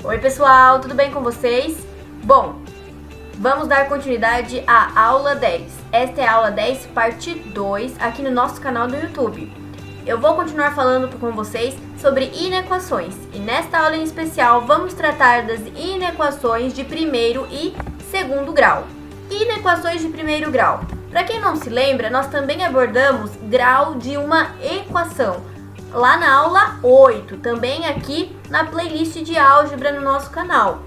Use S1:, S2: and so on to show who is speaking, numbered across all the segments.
S1: Oi pessoal, tudo bem com vocês? Bom, vamos dar continuidade à aula 10. Esta é a aula 10, parte 2, aqui no nosso canal do YouTube. Eu vou continuar falando com vocês sobre inequações e nesta aula em especial vamos tratar das inequações de primeiro e segundo grau. Inequações de primeiro grau. Para quem não se lembra, nós também abordamos grau de uma equação lá na aula 8, também aqui na playlist de álgebra no nosso canal.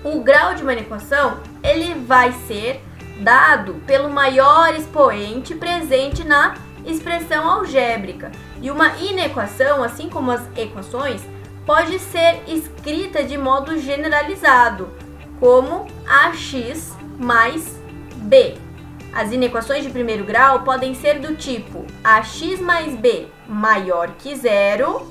S1: O grau de uma equação, ele vai ser dado pelo maior expoente presente na expressão algébrica. E uma inequação, assim como as equações, pode ser escrita de modo generalizado, como ax mais b. As inequações de primeiro grau podem ser do tipo ax mais b maior que zero,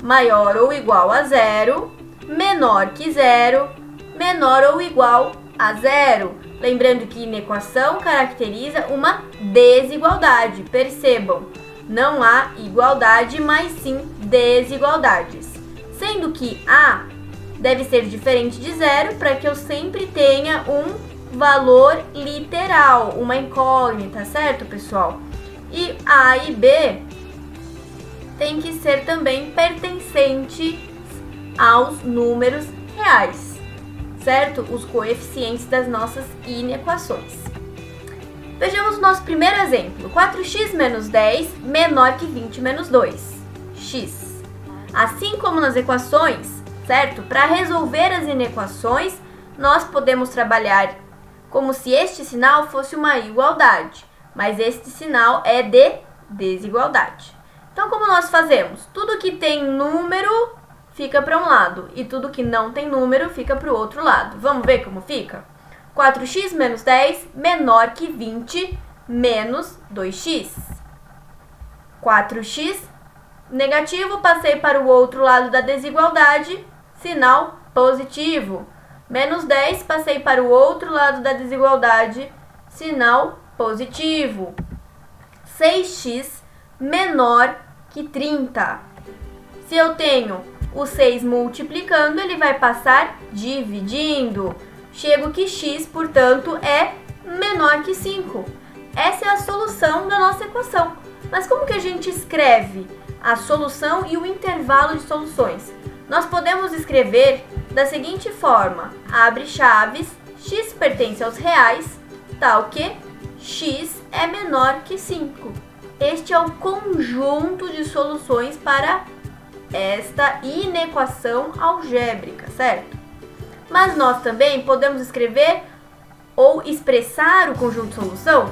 S1: maior ou igual a zero, menor que zero, menor ou igual a zero. Lembrando que inequação caracteriza uma desigualdade. Percebam, não há igualdade, mas sim desigualdades. Sendo que A deve ser diferente de zero para que eu sempre tenha um valor literal, uma incógnita, certo, pessoal? E A e B tem que ser também pertencente aos números reais, certo? Os coeficientes das nossas inequações. Vejamos o nosso primeiro exemplo. 4x menos 10 menor que 20 menos 2. X. Assim como nas equações, certo? Para resolver as inequações, nós podemos trabalhar como se este sinal fosse uma igualdade, mas este sinal é de desigualdade. Então, como nós fazemos? Tudo que tem número fica para um lado e tudo que não tem número fica para o outro lado. Vamos ver como fica? 4x menos 10 menor que 20 menos 2x. 4x negativo, passei para o outro lado da desigualdade, sinal positivo. Menos 10, passei para o outro lado da desigualdade, sinal positivo. 6x menor que 30. Se eu tenho o 6 multiplicando, ele vai passar dividindo. Chego que x, portanto, é menor que 5. Essa é a solução da nossa equação. Mas como que a gente escreve a solução e o intervalo de soluções? Nós podemos escrever da seguinte forma: abre chaves, x pertence aos reais, tal que x é menor que 5. Este é o conjunto de soluções para esta inequação algébrica, certo? Mas nós também podemos escrever ou expressar o conjunto de solução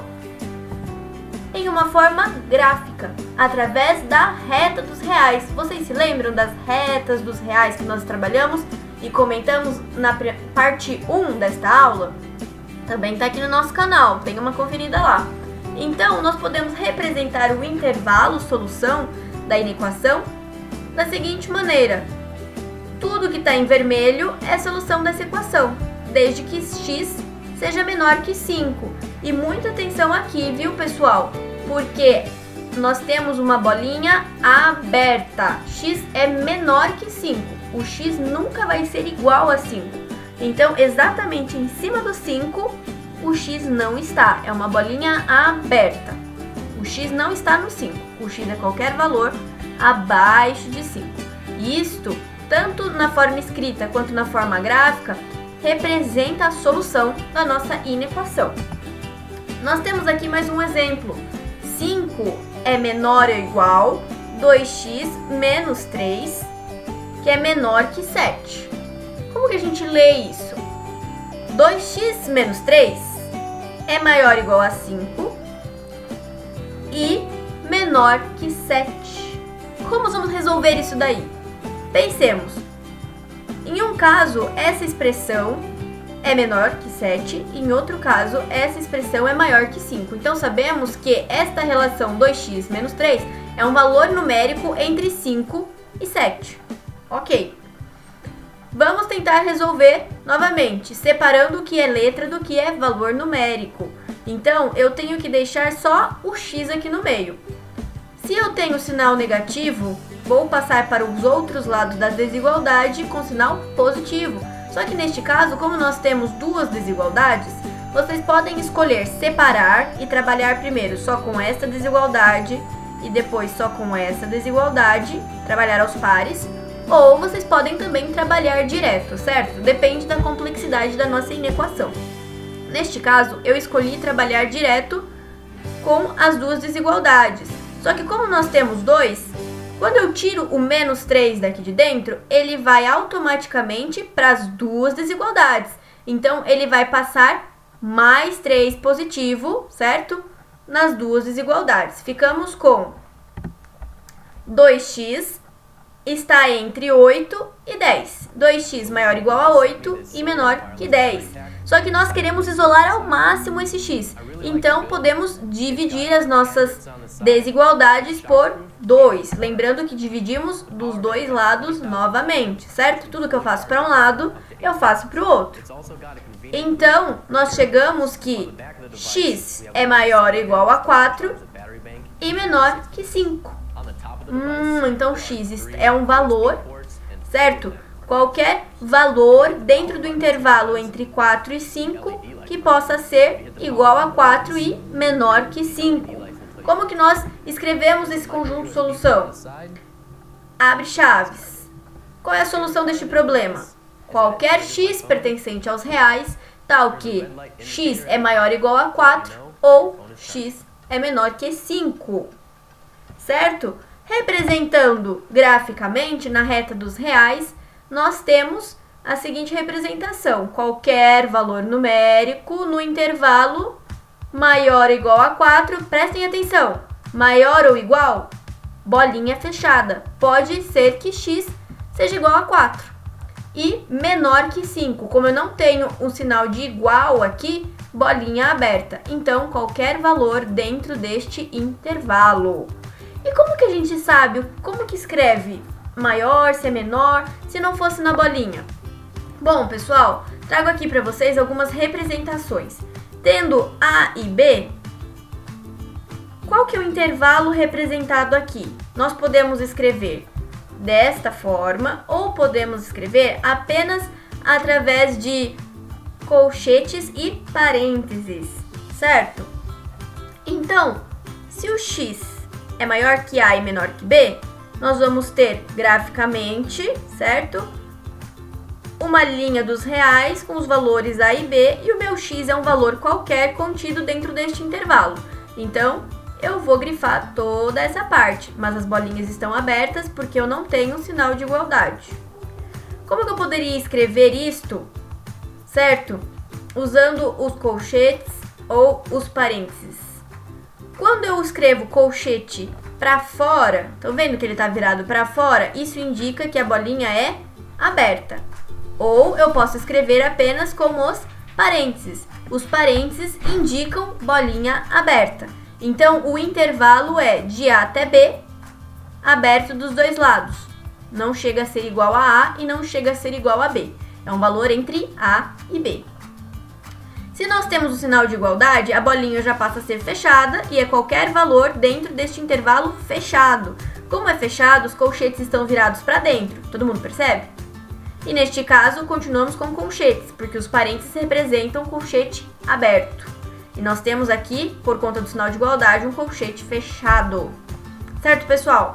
S1: em uma forma gráfica, através da reta dos reais. Vocês se lembram das retas dos reais que nós trabalhamos e comentamos na parte 1 desta aula? Também está aqui no nosso canal, tem uma conferida lá. Então, nós podemos representar o intervalo solução da inequação da seguinte maneira: tudo que está em vermelho é solução dessa equação, desde que x seja menor que 5. E muita atenção aqui, viu, pessoal? Porque nós temos uma bolinha aberta. X é menor que 5. O x nunca vai ser igual a 5. Então, exatamente em cima do 5, o x não está. É uma bolinha aberta. O x não está no 5. O x é qualquer valor abaixo de 5. Isto, tanto na forma escrita quanto na forma gráfica, representa a solução da nossa inequação. Nós temos aqui mais um exemplo. 5 é menor ou igual 2x menos 3, que é menor que 7. Como que a gente lê isso? 2x menos 3 é maior ou igual a 5 e menor que 7. Como vamos resolver isso daí? Pensemos. Em um caso, essa expressão é menor que 7, e em outro caso, essa expressão é maior que 5. Então, sabemos que esta relação 2x menos 3 é um valor numérico entre 5 e 7. Ok. Vamos tentar resolver novamente, separando o que é letra do que é valor numérico. Então, eu tenho que deixar só o x aqui no meio. Se eu tenho sinal negativo, vou passar para os outros lados da desigualdade com sinal positivo. Só que neste caso, como nós temos duas desigualdades, vocês podem escolher separar e trabalhar primeiro só com essa desigualdade e depois só com essa desigualdade, trabalhar aos pares, ou vocês podem também trabalhar direto, certo? Depende da complexidade da nossa inequação. Neste caso, eu escolhi trabalhar direto com as duas desigualdades. Só que como nós temos 2, quando eu tiro o menos 3 daqui de dentro, ele vai automaticamente para as duas desigualdades. Então, ele vai passar mais 3 positivo, certo? Nas duas desigualdades. Ficamos com 2x está entre 8 e 10. 2x maior ou igual a 8 e menor que 10. Só que nós queremos isolar ao máximo esse x. Então, podemos dividir as nossas desigualdades por 2. Lembrando que dividimos dos dois lados novamente, certo? Tudo que eu faço para um lado, eu faço para o outro. Então, nós chegamos que x é maior ou igual a 4 e menor que 5. Então x é um valor, certo? Qualquer valor dentro do intervalo entre 4 e 5 que possa ser igual a 4 e menor que 5. Como que nós escrevemos esse conjunto de solução? Abre chaves. Qual é a solução deste problema? Qualquer x pertencente aos reais, tal que x é maior ou igual a 4 ou x é menor que 5, certo? Representando graficamente na reta dos reais, nós temos a seguinte representação. Qualquer valor numérico no intervalo maior ou igual a 4, prestem atenção, maior ou igual, bolinha fechada, pode ser que x seja igual a 4. E menor que 5, como eu não tenho um sinal de igual aqui, bolinha aberta. Então, qualquer valor dentro deste intervalo. E como que a gente sabe, como que escreve maior, se é menor, se não fosse na bolinha? Bom, pessoal, trago aqui para vocês algumas representações. Tendo A e B, qual que é o intervalo representado aqui? Nós podemos escrever desta forma ou podemos escrever apenas através de colchetes e parênteses, certo? Então, se o x é maior que A e menor que B, nós vamos ter graficamente, certo? Uma linha dos reais com os valores A e B e o meu x é um valor qualquer contido dentro deste intervalo. Então, eu vou grifar toda essa parte, mas as bolinhas estão abertas porque eu não tenho um sinal de igualdade. Como que eu poderia escrever isto, certo? Usando os colchetes ou os parênteses. Quando eu escrevo colchete para fora, estão vendo que ele está virado para fora? Isso indica que a bolinha é aberta. Ou eu posso escrever apenas com os parênteses. Os parênteses indicam bolinha aberta. Então, o intervalo é de A até B, aberto dos dois lados. Não chega a ser igual a A e não chega a ser igual a B. É um valor entre A e B. Se nós temos o sinal de igualdade, a bolinha já passa a ser fechada e é qualquer valor dentro deste intervalo fechado. Como é fechado, os colchetes estão virados para dentro. Todo mundo percebe? E neste caso, continuamos com colchetes, porque os parênteses representam um colchete aberto. E nós temos aqui, por conta do sinal de igualdade, um colchete fechado. Certo, pessoal?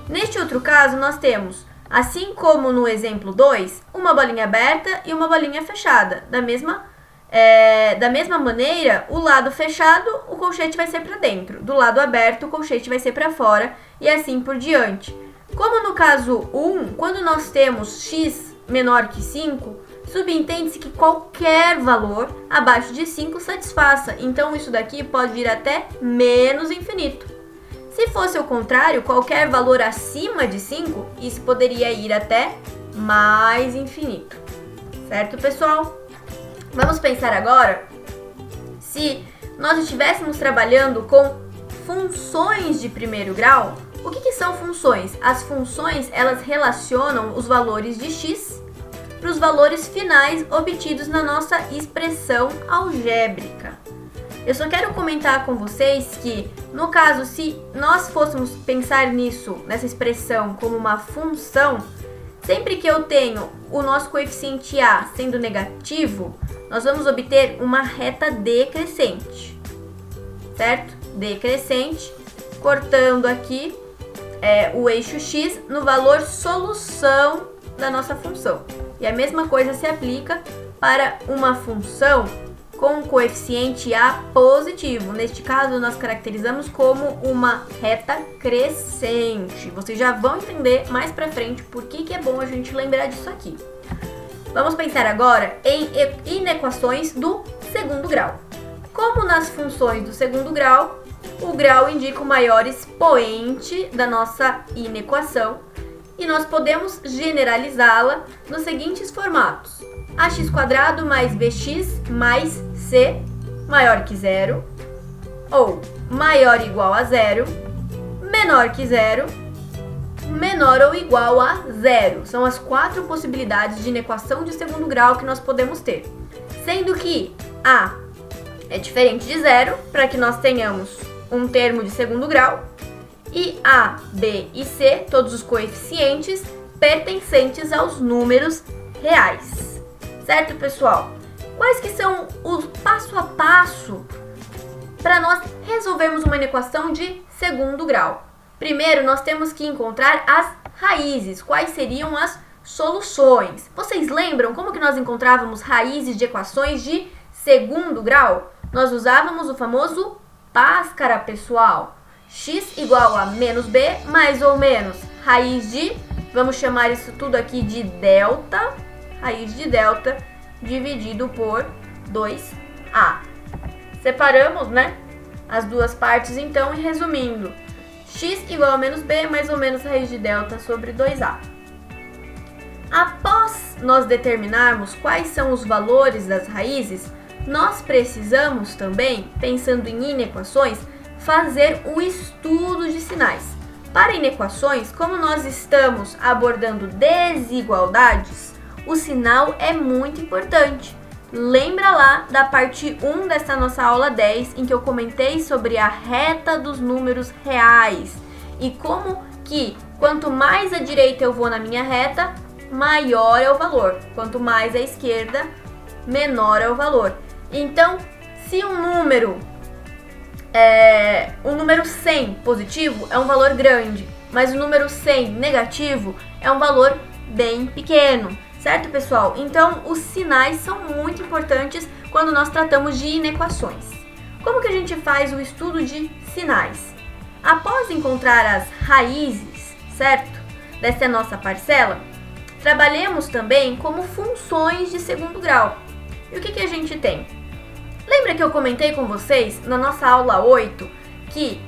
S1: Neste outro caso, nós temos, assim como no exemplo 2, uma bolinha aberta e uma bolinha fechada. Da mesma maneira, o lado fechado, o colchete vai ser para dentro. Do lado aberto, o colchete vai ser para fora e assim por diante. Como no caso 1, quando nós temos x menor que 5, subentende-se que qualquer valor abaixo de 5 satisfaça. Então, isso daqui pode ir até menos infinito. Se fosse o contrário, qualquer valor acima de 5, isso poderia ir até mais infinito. Certo, pessoal? Vamos pensar agora se nós estivéssemos trabalhando com funções de primeiro grau. O que são funções? As funções, elas relacionam os valores de x para os valores finais obtidos na nossa expressão algébrica. Eu só quero comentar com vocês que, no caso, se nós fôssemos pensar nisso, nessa expressão, como uma função, sempre que eu tenho o nosso coeficiente A sendo negativo, nós vamos obter uma reta decrescente, certo? Decrescente, cortando aqui o eixo x no valor solução da nossa função. E a mesma coisa se aplica para uma função com coeficiente A positivo. Neste caso, nós caracterizamos como uma reta crescente. Vocês já vão entender mais pra frente por que é bom a gente lembrar disso aqui. Vamos pensar agora em inequações do segundo grau. Como nas funções do segundo grau, o grau indica o maior expoente da nossa inequação e nós podemos generalizá-la nos seguintes formatos: ax² mais bx mais c maior que zero, ou maior ou igual a zero, menor que zero, menor ou igual a zero. São as 4 possibilidades de inequação de segundo grau que nós podemos ter. Sendo que A é diferente de zero, para que nós tenhamos um termo de segundo grau, e A, B e C, todos os coeficientes pertencentes aos números reais. Certo, pessoal? Quais que são os passo a passo para nós resolvermos uma inequação de segundo grau? Primeiro, nós temos que encontrar as raízes. Quais seriam as soluções? Vocês lembram como que nós encontrávamos raízes de equações de segundo grau? Nós usávamos o famoso Bhaskara, pessoal. X igual a menos b mais ou menos raiz de, vamos chamar isso tudo aqui de delta, raiz de delta dividido por 2a. Separamos, né, as duas partes então e resumindo, x igual a menos b mais ou menos raiz de delta sobre 2a. Após nós determinarmos quais são os valores das raízes, nós precisamos também, pensando em inequações, fazer o estudo de sinais. Para inequações, como nós estamos abordando desigualdades, o sinal é muito importante. Lembra lá da parte 1 dessa nossa aula 10, em que eu comentei sobre a reta dos números reais e como que quanto mais à direita eu vou na minha reta, maior é o valor. Quanto mais à esquerda, menor é o valor. Então, se um número 100 positivo é um valor grande, mas o número 100 negativo é um valor bem pequeno, certo, pessoal? Então, os sinais são muito importantes quando nós tratamos de inequações. Como que a gente faz o estudo de sinais? Após encontrar as raízes, certo, dessa nossa parcela, trabalhemos também como funções de segundo grau. E o que a gente tem? Lembra que eu comentei com vocês na nossa aula 8 que,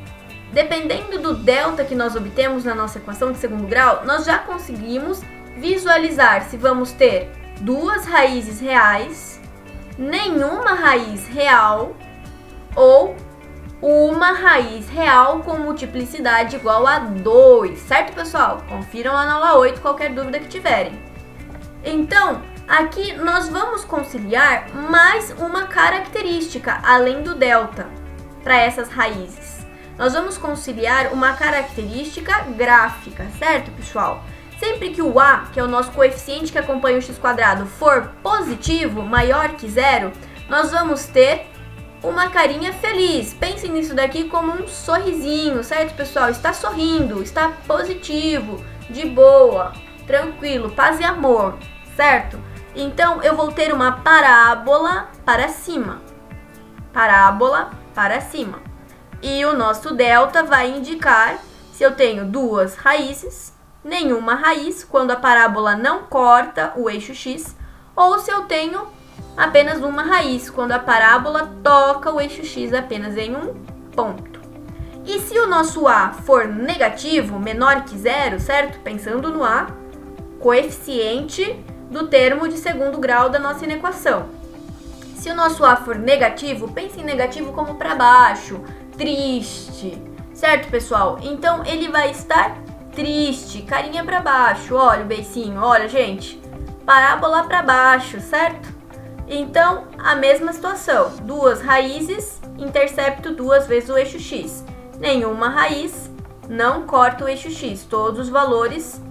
S1: dependendo do delta que nós obtemos na nossa equação de segundo grau, nós já conseguimos visualizar se vamos ter duas raízes reais, nenhuma raiz real ou uma raiz real com multiplicidade igual a 2, certo, pessoal? Confiram lá na aula 8 qualquer dúvida que tiverem. Então, aqui nós vamos conciliar mais uma característica, além do delta, para essas raízes. Nós vamos conciliar uma característica gráfica, certo, pessoal? Sempre que o A, que é o nosso coeficiente que acompanha o x², for positivo, maior que zero, nós vamos ter uma carinha feliz. Pensem nisso daqui como um sorrisinho, certo, pessoal? Está sorrindo, está positivo, de boa, tranquilo, paz e amor, certo? Então, eu vou ter uma parábola para cima. Parábola para cima. E o nosso delta vai indicar se eu tenho duas raízes, nenhuma raiz, quando a parábola não corta o eixo x, ou se eu tenho apenas uma raiz, quando a parábola toca o eixo x apenas em um ponto. E se o nosso A for negativo, menor que zero, certo? Pensando no A, coeficiente do termo de segundo grau da nossa inequação. Se o nosso A for negativo, pense em negativo como para baixo, triste, certo, pessoal? Então, ele vai estar triste, carinha para baixo, olha o beicinho, olha, gente, parábola para baixo, certo? Então, a mesma situação, duas raízes intercepto duas vezes o eixo x. Nenhuma raiz não corta o eixo x, todos os valores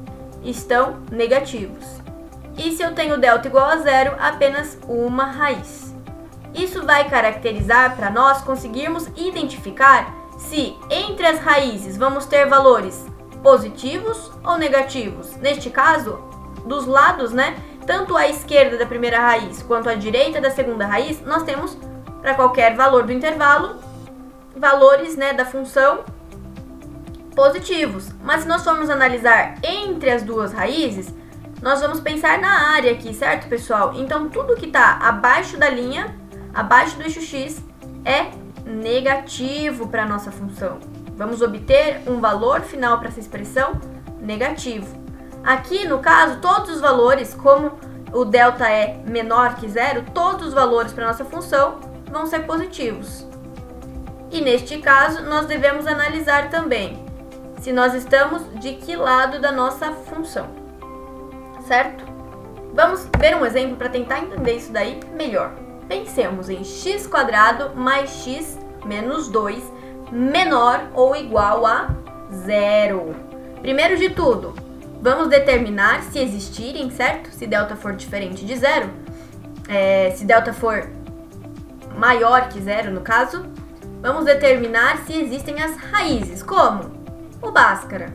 S1: estão negativos. E se eu tenho delta igual a zero, apenas uma raiz. Isso vai caracterizar para nós conseguirmos identificar se entre as raízes vamos ter valores positivos ou negativos. Neste caso, dos lados, né? Tanto à esquerda da primeira raiz quanto à direita da segunda raiz, nós temos para qualquer valor do intervalo, valores, né, da função positivos. Mas se nós formos analisar entre as duas raízes, nós vamos pensar na área aqui, certo, pessoal? Então, tudo que está abaixo da linha, abaixo do eixo x, é negativo para a nossa função. Vamos obter um valor final para essa expressão negativo. Aqui, no caso, todos os valores, como o delta é menor que zero, todos os valores para a nossa função vão ser positivos. E neste caso, nós devemos analisar também se nós estamos de que lado da nossa função, certo? Vamos ver um exemplo para tentar entender isso daí melhor. Pensemos em x² mais x menos 2 menor ou igual a zero. Primeiro de tudo, vamos determinar se existirem, certo? Se delta for diferente de zero, se delta for maior que zero, no caso, vamos determinar se existem as raízes, como o Bhaskara.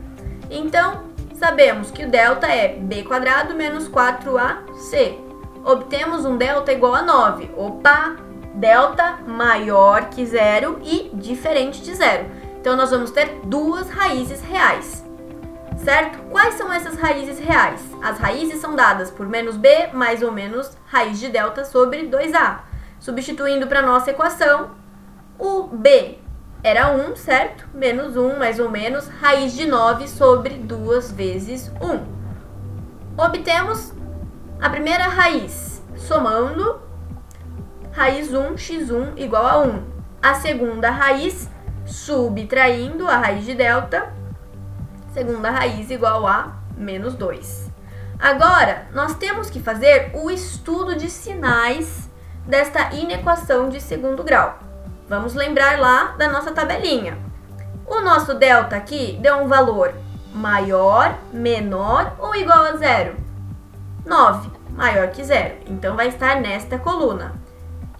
S1: Então, sabemos que o delta é b² menos 4ac. Obtemos um delta igual a 9. Opa! Delta maior que zero e diferente de zero. Então, nós vamos ter duas raízes reais, certo? Quais são essas raízes reais? As raízes são dadas por menos b mais ou menos raiz de delta sobre 2a. Substituindo para a nossa equação, o b era 1, certo? Menos 1 mais ou menos raiz de 9 sobre 2 vezes 1. Obtemos a primeira raiz somando raiz 1 x1 igual a 1. A segunda raiz subtraindo a raiz de delta, segunda raiz igual a menos 2. Agora, nós temos que fazer o estudo de sinais desta inequação de segundo grau. Vamos lembrar lá da nossa tabelinha. O nosso delta aqui deu um valor maior, menor ou igual a zero? 9, maior que zero. Então, vai estar nesta coluna.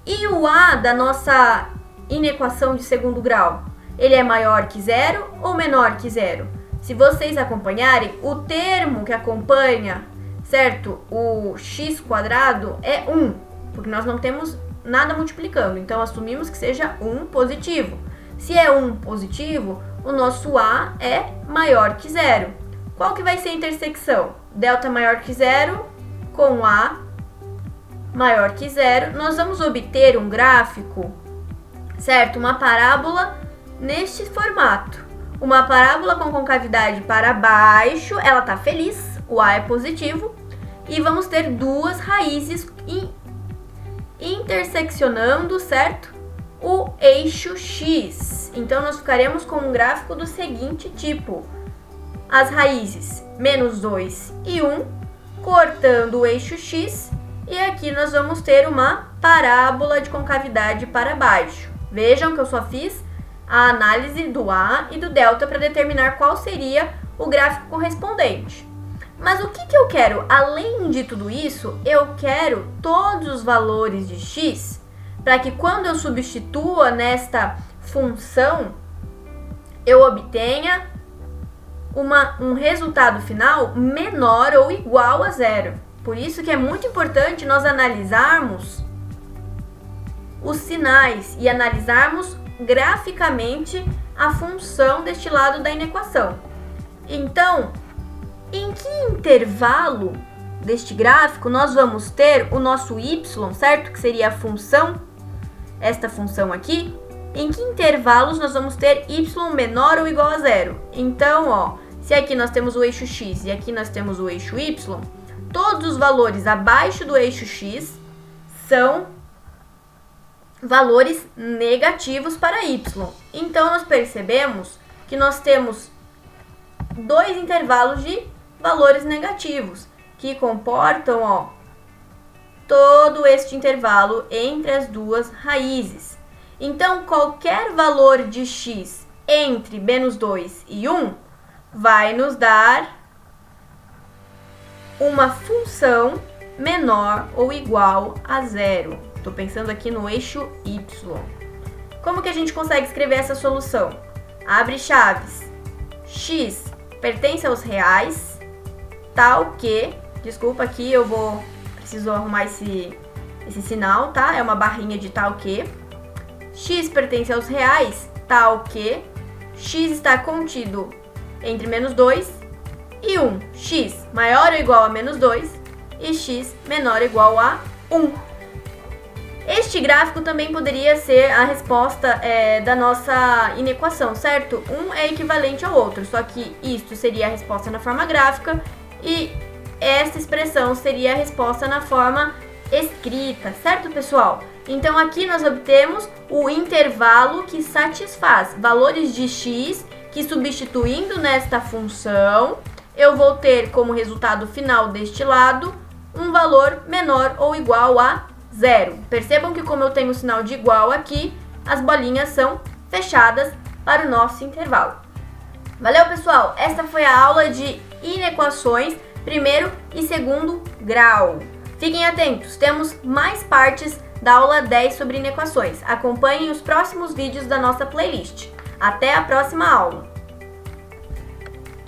S1: E o a da nossa inequação de segundo grau? Ele é maior que zero ou menor que zero? Se vocês acompanharem, o termo que acompanha, certo? O x² é 1, porque nós não temos nada multiplicando, então assumimos que seja 1 positivo. Se é 1 positivo, o nosso a é maior que zero. Qual que vai ser a intersecção? Delta maior que zero com a maior que zero. Nós vamos obter um gráfico, certo? Uma parábola neste formato. Uma parábola com concavidade para baixo, ela está feliz, o a é positivo, e vamos ter duas raízes interseccionando, certo? O eixo x. Então, nós ficaremos com um gráfico do seguinte tipo. As raízes menos 2 e 1, cortando o eixo x, e aqui nós vamos ter uma parábola de concavidade para baixo. Vejam que eu só fiz a análise do a e do delta para determinar qual seria o gráfico correspondente. Mas o que eu quero? Além de tudo isso, eu quero todos os valores de x para que quando eu substitua nesta função, eu obtenha um resultado final menor ou igual a zero. Por isso que é muito importante nós analisarmos os sinais e analisarmos graficamente a função deste lado da inequação. Então, em que intervalo deste gráfico nós vamos ter o nosso y, certo? Que seria a função, esta função aqui. Em que intervalos nós vamos ter y menor ou igual a zero? Então, ó, se aqui nós temos o eixo x e aqui nós temos o eixo y, todos os valores abaixo do eixo x são valores negativos para y. Então, nós percebemos que nós temos dois intervalos de valores negativos, que comportam, ó, todo este intervalo entre as duas raízes. Então, qualquer valor de x entre menos 2 e 1 vai nos dar uma função menor ou igual a zero. Estou pensando aqui no eixo y. Como que a gente consegue escrever essa solução? Abre chaves. X pertence aos reais, tal que... Desculpa, aqui preciso arrumar esse sinal, tá? É uma barrinha de tal que. X pertence aos reais, tal que x está contido entre menos 2 e 1. X maior ou igual a menos 2 e x menor ou igual a 1. Este gráfico também poderia ser a resposta da nossa inequação, certo? Um é equivalente ao outro, só que isto seria a resposta na forma gráfica e esta expressão seria a resposta na forma escrita, certo, pessoal? Então, aqui nós obtemos o intervalo que satisfaz valores de x, que substituindo nesta função, eu vou ter como resultado final deste lado um valor menor ou igual a zero. Percebam que como eu tenho o sinal de igual aqui, as bolinhas são fechadas para o nosso intervalo. Valeu, pessoal! Esta foi a aula de inequações, primeiro e segundo grau. Fiquem atentos, temos mais partes da aula 10 sobre inequações. Acompanhem os próximos vídeos da nossa playlist. Até a próxima aula!